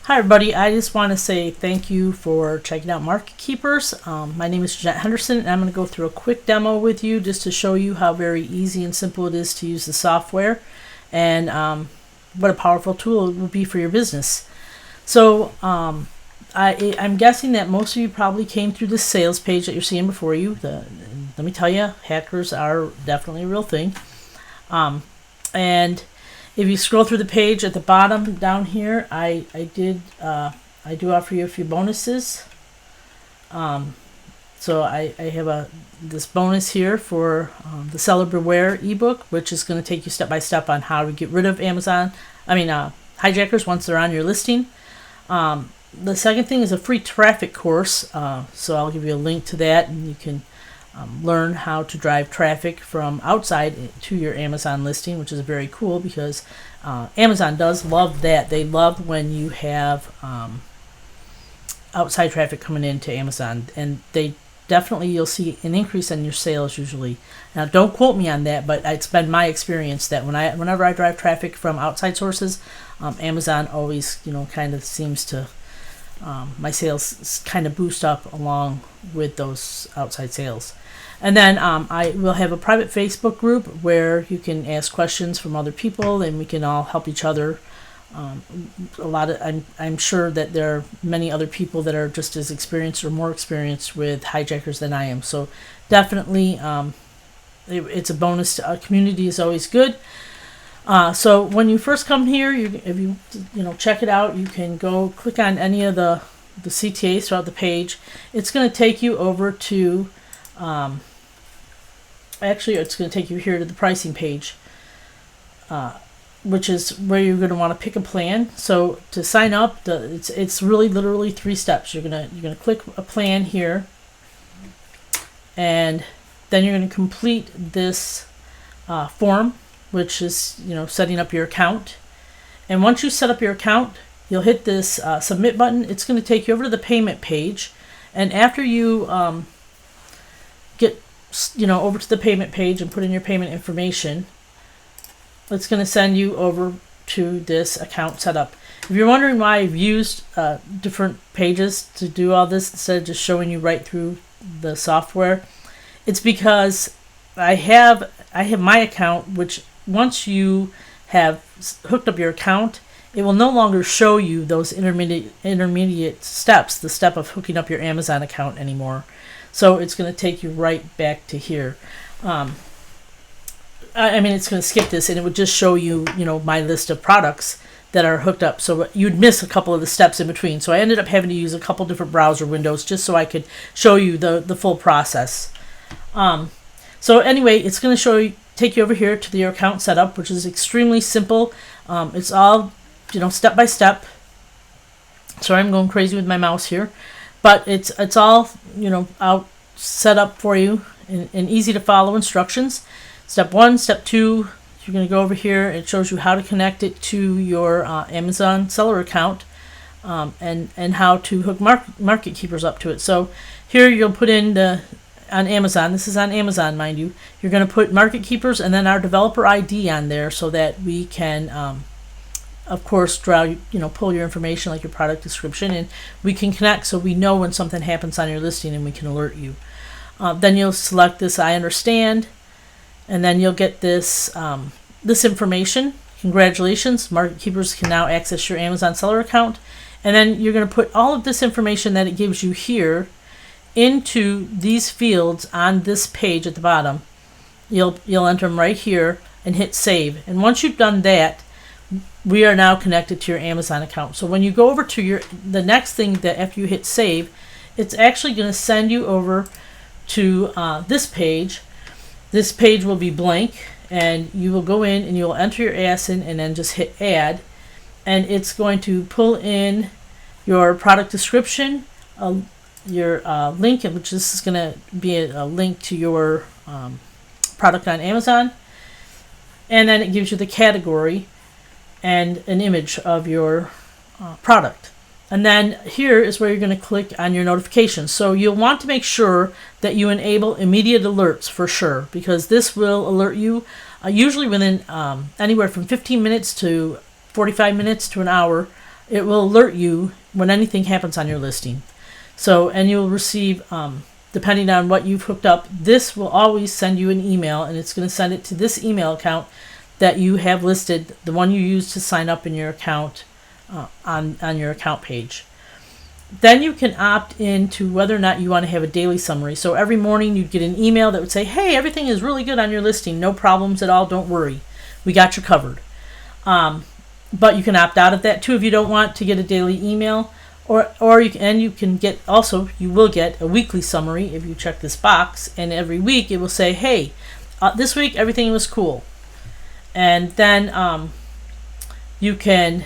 Hi everybody, I just want to say thank you for checking out Market Keepers. My name is Jeanette Henderson and I'm going to go through a quick demo with you just to show you how very easy and simple it is to use the software and what a powerful tool it will be for your business. So I'm guessing that most of you probably came through the sales page that you're seeing before you. Let me tell you, hackers are definitely a real thing. And if you scroll through the page at the bottom down here, I do offer you a few bonuses. So I have this bonus here for the Seller Beware ebook, which is going to take you step by step on how to get rid of hijackers once they're on your listing. The second thing is a free traffic course. So I'll give you a link to that, and you can learn how to drive traffic from outside to your Amazon listing, which is very cool because Amazon does love that. They love when you have outside traffic coming into Amazon, and you'll see an increase in your sales usually. Now, don't quote me on that, but it's been my experience that whenever I drive traffic from outside sources, Amazon always kind of seems to my sales kind of boost up along with those outside sales. And then I will have a private Facebook group where you can ask questions from other people and we can all help each other. I'm sure that there are many other people that are just as experienced or more experienced with hijackers than I am. So definitely it's a bonus. A community is always good. So when you first come here, if you check it out, you can go click on any of the CTAs throughout the page. It's going to take you over to it's going to take you here to the pricing page, which is where you're going to want to pick a plan. So to sign up, it's really literally 3 steps. You're gonna click a plan here, and then you're going to complete this form, which is setting up your account. And once you set up your account, you'll hit this submit button. It's going to take you over to the payment page, and after you get over to the payment page and put in your payment information, it's going to send you over to this account setup. If you're wondering why I've used different pages to do all this instead of just showing you right through the software, it's because I have my account, which once you have hooked up your account, it will no longer show you those intermediate steps, the step of hooking up your Amazon account anymore. So it's going to take you right back to here. It's going to skip this, and it would just show you, my list of products that are hooked up. So you'd miss a couple of the steps in between. So I ended up having to use a couple different browser windows just so I could show you the full process. So anyway, it's going to take you over here to your account setup, which is extremely simple. It's all, step by step. Sorry, I'm going crazy with my mouse here, but it's all, out set up for you in easy to follow instructions. Step 1, step 2, you're going to go over here. It shows you how to connect it to your Amazon seller account, and how to hook Market Keepers up to it. So here you'll put in on Amazon. This is on Amazon, mind you. You're going to put Market Keepers and then our developer ID on there so that we can, of course, pull your information like your product description, and we can connect so we know when something happens on your listing and we can alert you. Then you'll select this I understand, and then you'll get this information. Congratulations, Market Keepers can now access your Amazon seller account. And then you're going to put all of this information that it gives you here into these fields on this page at the bottom. You'll enter them right here and hit save. And once you've done that, we are now connected to your Amazon account. So when you go over to the next thing, that after you hit save, it's actually going to send you over to this page. This page will be blank, and you will go in and you will enter your ASIN and then just hit add, and it's going to pull in your product description, your link, which this is going to be a link to your product on Amazon, and then it gives you the category and an image of your product. And then here is where you're going to click on your notifications. So you'll want to make sure that you enable immediate alerts for sure, because this will alert you usually within anywhere from 15 minutes to 45 minutes to an hour it will alert you when anything happens on your listing. So, and you'll receive, depending on what you've hooked up, this will always send you an email, and it's going to send it to this email account that you have listed, the one you use to sign up in your account on your account page. Then you can opt into whether or not you want to have a daily summary. So every morning you'd get an email that would say, hey, everything is really good on your listing. No problems at all. Don't worry. We got you covered. But you can opt out of that too if you don't want to get a daily email. Or you can get, also you will get a weekly summary if you check this box. And every week it will say, hey, this week everything was cool. And then you can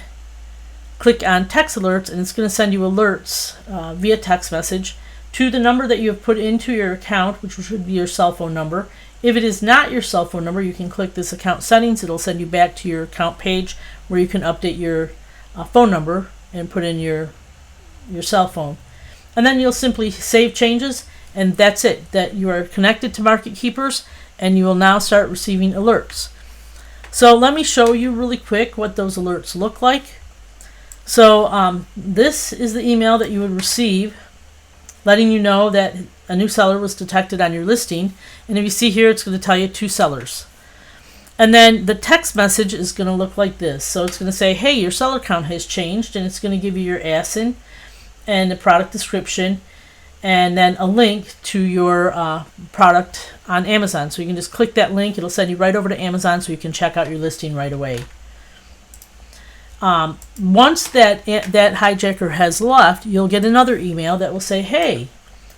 click on text alerts, and it's going to send you alerts via text message to the number that you have put into your account, which should be your cell phone number. If it is not your cell phone number, you can click this account settings. It'll send you back to your account page where you can update your phone number and put in your cell phone. And then you'll simply save changes, and that's it. That you are connected to Market Keepers, and you will now start receiving alerts. So let me show you really quick what those alerts look like. So this is the email that you would receive letting you know that a new seller was detected on your listing. And if you see here, it's going to tell you 2 sellers. And then the text message is going to look like this. So it's going to say, hey, your seller count has changed, and it's going to give you your ASIN and the product description, and then a link to your product on Amazon. So you can just click that link. It'll send you right over to Amazon so you can check out your listing right away. Once that hijacker has left, you'll get another email that will say, hey,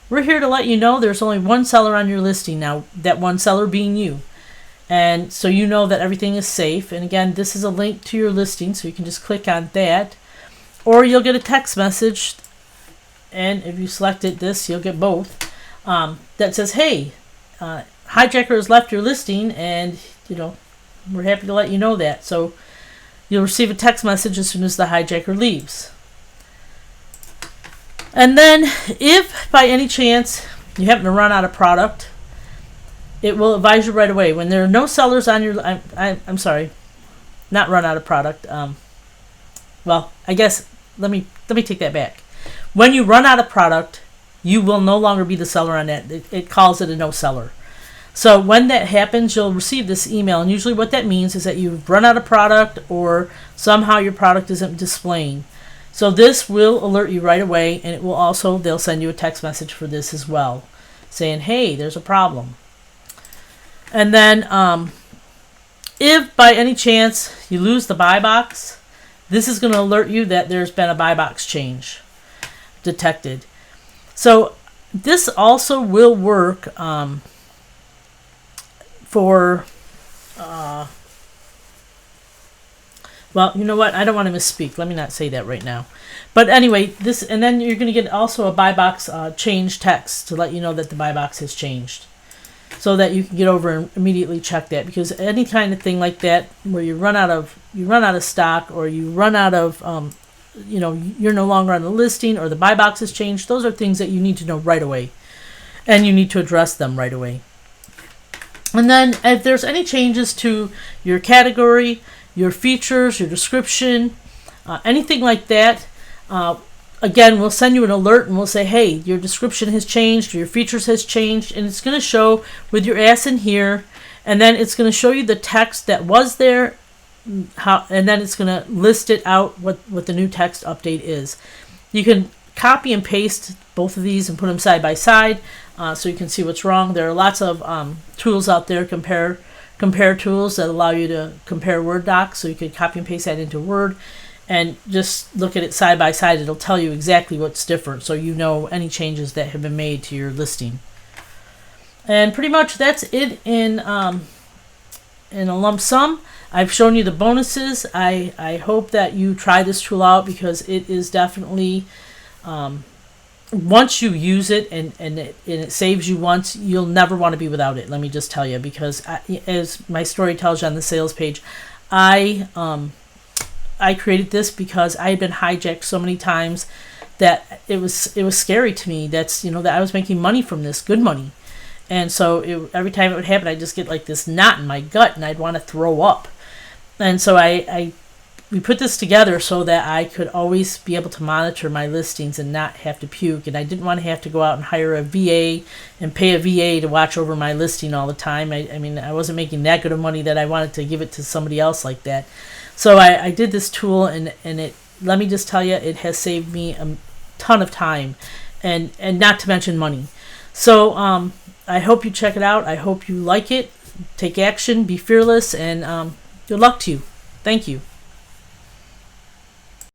we're here to let you know there's only 1 seller on your listing now, that 1 seller being you. And so you know that everything is safe. And again, this is a link to your listing, so you can just click on that. Or you'll get a text message, and if you selected this, you'll get both, that says, hey, hijacker has left your listing, and we're happy to let you know that. So you'll receive a text message as soon as the hijacker leaves. And then if by any chance you happen to run out of product, it will advise you right away. When there are no sellers on your, I'm sorry, not run out of product. Well, I guess let me take that back. When you run out of product, you will no longer be the seller on that. It calls it a no seller. So when that happens, you'll receive this email, and usually what that means is that you've run out of product, or somehow your product isn't displaying. So this will alert you right away, and it will also, they'll send you a text message for this as well, saying, hey, there's a problem. And then if by any chance you lose the buy box, this is going to alert you that there's been a buy box change detected. So this also will work for, well, you know what? I don't want to misspeak. Let me not say that right now. But anyway, this, and then you're going to get also a buy box change text to let you know that the buy box has changed, so that you can get over and immediately check that. Because any kind of thing like that, where you run out of stock, or you run out of, you're no longer on the listing, or the buy box has changed, those are things that you need to know right away, and you need to address them right away. And then if there's any changes to your category, your features, your description, anything like that, again, we'll send you an alert, and we'll say, hey, your description has changed, your features has changed, and it's going to show with your ASIN here, and then it's going to show you the text that was there, and then it's going to list it out what the new text update is. You can copy and paste both of these and put them side by side, so you can see what's wrong. There are lots of tools out there, compare tools that allow you to compare Word docs, so you can copy and paste that into Word and just look at it side by side. It'll tell you exactly what's different, so you know any changes that have been made to your listing. And pretty much that's it in a lump sum. I've shown you the bonuses. I hope that you try this tool out, because it is definitely, once you use it and it saves you once, you'll never want to be without it. Let me just tell you, because as my story tells you on the sales page, I created this because I had been hijacked so many times that it was scary to me. That I was making money from this, good money. And so every time it would happen, I'd just get like this knot in my gut, and I'd want to throw up. And so I we put this together so that I could always be able to monitor my listings and not have to puke. And I didn't want to have to go out and hire a VA and pay a VA to watch over my listing all the time. I mean, I wasn't making that good of money that I wanted to give it to somebody else like that. So I did this tool, and it, let me just tell you, it has saved me a ton of time, and not to mention money. So I hope you check it out. I hope you like it. Take action, be fearless, and good luck to you. Thank you.